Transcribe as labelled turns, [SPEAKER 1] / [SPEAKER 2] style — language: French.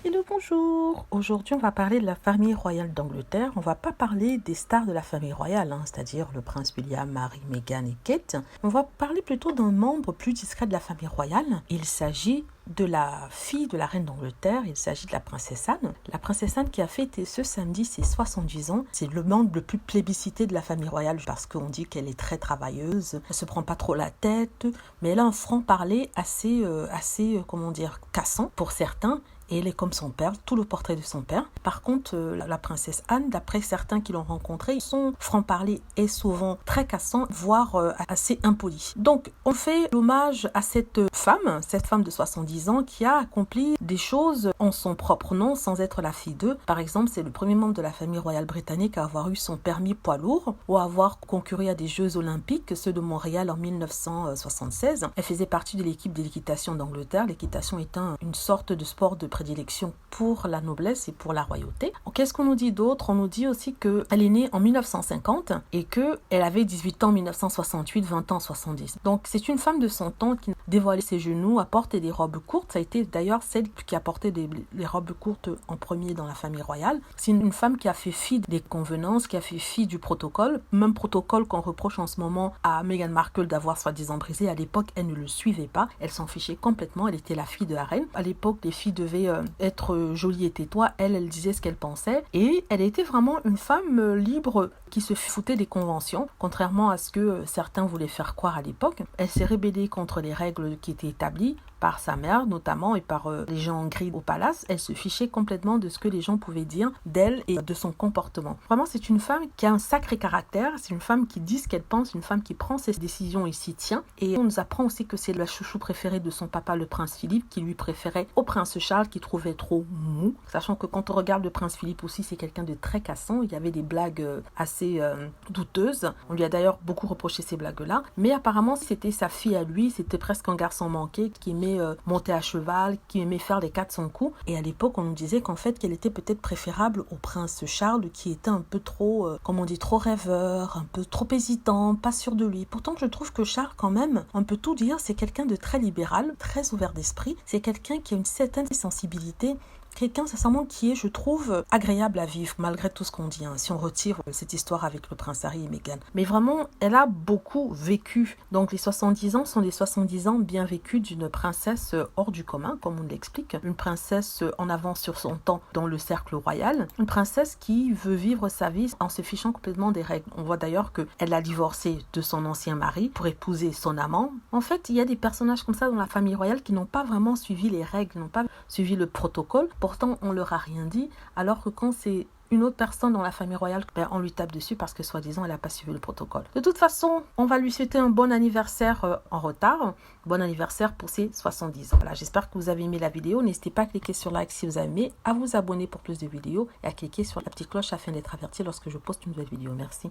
[SPEAKER 1] Hello, bonjour. Aujourd'hui, on va parler de la famille royale d'Angleterre. On va pas parler des stars de la famille royale, c'est-à-dire le prince William, Harry, Meghan et Kate. On va parler plutôt d'un membre plus discret de la famille royale. Il s'agit de la fille de la reine d'Angleterre, il s'agit de la princesse Anne. La princesse Anne qui a fêté ce samedi ses 70 ans. C'est le membre le plus plébiscité de la famille royale parce qu'on dit qu'elle est très travailleuse, elle se prend pas trop la tête, mais elle a un franc-parler assez, cassant pour certains. Et elle est comme son père, tout le portrait de son père. Par contre, la princesse Anne, d'après certains qui l'ont rencontrée, son franc-parler est souvent très cassant, voire assez impoli. Donc, on fait l'hommage à cette femme de 70 ans qui a accompli des choses en son propre nom sans être la fille d'eux. Par exemple, c'est le premier membre de la famille royale britannique à avoir eu son permis poids lourd ou à avoir concouru à des Jeux olympiques, ceux de Montréal en 1976. Elle faisait partie de l'équipe de l'équitation d'Angleterre, l'équitation étant une sorte de sport de prédilection pour la noblesse et pour la royauté. Qu'est-ce qu'on nous dit d'autre? On nous dit aussi qu'elle est née en 1950 et qu'elle avait 18 ans en 1968, 20 ans en 70. Donc c'est une femme de son temps qui dévoilait ses genoux, a porté des robes courtes. Ça a été d'ailleurs celle qui a porté les robes courtes en premier dans la famille royale. C'est une femme qui a fait fi des convenances, qui a fait fi du protocole. Même protocole qu'on reproche en ce moment à Meghan Markle d'avoir soi-disant brisé. À l'époque, elle ne le suivait pas. Elle s'en fichait complètement. Elle était la fille de la reine. À l'époque, les filles devaient être jolie et tais-toi. Elle disait ce qu'elle pensait. Et elle était vraiment une femme libre qui se foutait des conventions, contrairement à ce que certains voulaient faire croire à l'époque. Elle s'est rébellée contre les règles qui étaient établies par sa mère notamment et par les gens en gris au palace. Elle se fichait complètement de ce que les gens pouvaient dire d'elle et de son comportement. Vraiment, c'est une femme qui a un sacré caractère, c'est une femme qui dit ce qu'elle pense, une femme qui prend ses décisions et s'y tient. Et on nous apprend aussi que c'est la chouchou préférée de son papa, le prince Philippe, qui lui préférait au prince Charles, qui trouvait trop mou. Sachant que quand on regarde le prince Philippe aussi, c'est quelqu'un de très cassant. Il y avait des blagues assez douteuses. On lui a d'ailleurs beaucoup reproché ces blagues-là. Mais apparemment, c'était sa fille à lui, c'était presque un garçon manqué qui aimait monter à cheval, qui aimait faire les 400 coups. Et à l'époque, on nous disait qu'en fait, qu'elle était peut-être préférable au prince Charles, qui était un peu trop, trop rêveur, un peu trop hésitant, pas sûr de lui. Pourtant, je trouve que Charles, quand même, on peut tout dire, c'est quelqu'un de très libéral, très ouvert d'esprit. C'est quelqu'un qui a une certaine sensibilité, quelqu'un sincèrement qui est, je trouve, agréable à vivre malgré tout ce qu'on dit, si on retire cette histoire avec le prince Harry et Meghan. Mais vraiment, elle a beaucoup vécu. Donc les 70 ans sont les 70 ans bien vécus d'une princesse hors du commun, comme on l'explique. Une princesse en avance sur son temps dans le cercle royal. Une princesse qui veut vivre sa vie en se fichant complètement des règles. On voit d'ailleurs qu'elle a divorcé de son ancien mari pour épouser son amant. En fait, il y a des personnages comme ça dans la famille royale qui n'ont pas vraiment suivi les règles, n'ont pas suivi le protocole. Pourtant, on leur a rien dit, alors que quand c'est une autre personne dans la famille royale, on lui tape dessus parce que soi-disant elle n'a pas suivi le protocole. De toute façon, on va lui souhaiter un bon anniversaire en retard. Bon anniversaire pour ses 70 ans. Voilà, j'espère que vous avez aimé la vidéo. N'hésitez pas à cliquer sur like si vous avez aimé, à vous abonner pour plus de vidéos et à cliquer sur la petite cloche afin d'être averti lorsque je poste une nouvelle vidéo. Merci.